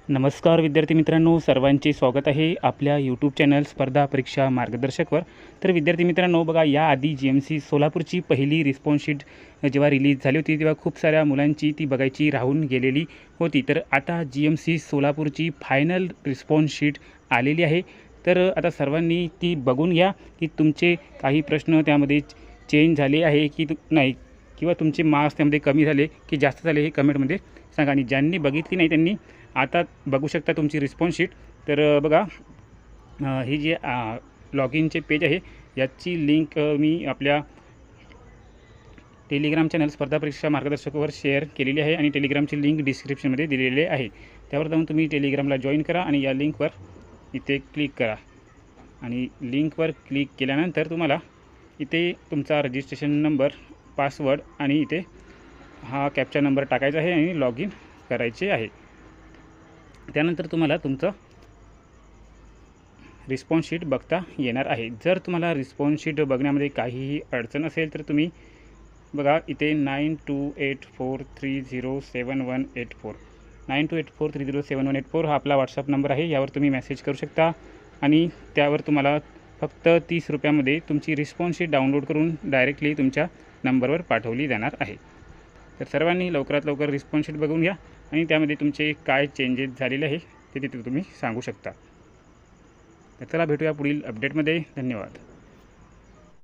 नमस्कार विद्यार्थी मित्रांनो, सर्वांचे स्वागत आहे आपल्या यूट्यूब चॅनल स्पर्धा परीक्षा मार्गदर्शकवर. तर विद्यार्थी मित्रांनो, बघा, याआधी GMC सोलापूरची पहिली रिस्पॉन्स शीट जेव्हा रिलीज झाली होती तेव्हा खूप साऱ्या मुलांची ती बघायची राहून गेलेली होती. तर आता GMC सोलापूरची फायनल रिस्पॉन्स शीट आलेली आहे. तर आता सर्वांनी ती बघून घ्या की तुमचे काही प्रश्न त्यामध्ये चेंज झाले आहे की नाही, किंवा तुमचे मार्क्स त्यामध्ये कमी झाले की जास्त झाले, हे कमेंटमध्ये सांगा. आणि ज्यांनी बघितली नाही त्यांनी आता बघू शकता तुमची रिस्पॉन्स शीट. तर बघा, ही जे लॉग इनचे पेज आहे याची लिंक मी आपल्या टेलिग्राम चॅनल स्पर्धा परीक्षा मार्गदर्शकवर शेअर केलेली आहे आणि टेलिग्रामची लिंक डिस्क्रिप्शनमध्ये दिलेली आहे. त्यावर जाऊन तुम्ही टेलिग्रामला जॉईन करा आणि या लिंकवर इथे क्लिक करा. आणि लिंकवर क्लिक केल्यानंतर तुम्हाला इथे तुमचा रजिस्ट्रेशन नंबर, पासवर्ड आणि इथे हा कॅप्चा नंबर टाकायचा आहे आणि लॉग इन करायचे आहे. त्यानंतर तुम्हाला तुमचं रिस्पॉन्स शीट बघता येणार आहे. जर तुम्हाला रिस्पॉन्स शीट बघण्यामध्ये काहीही अडचण असेल तर तुम्ही बघा इथे 9284307184 9284307184 हा आपला व्हॉट्सअप नंबर आहे. यावर तुम्ही मेसेज करू शकता आणि त्यावर तुम्हाला फक्त 30 रुपयामध्ये तुमची रिस्पॉन्स शीट डाउनलोड करून डायरेक्टली तुमच्या नंबरवर पाठवली जाणार आहे. तर सर्वांनी लवकरात लवकर रिस्पॉन्स शीट बघून घ्या आणि त्यामध्ये तुमचे काय चेंजेस झालेले आहे ते तिथे तुम्ही सांगू शकता. तर चला भेटूया पुढील अपडेटमध्ये. धन्यवाद.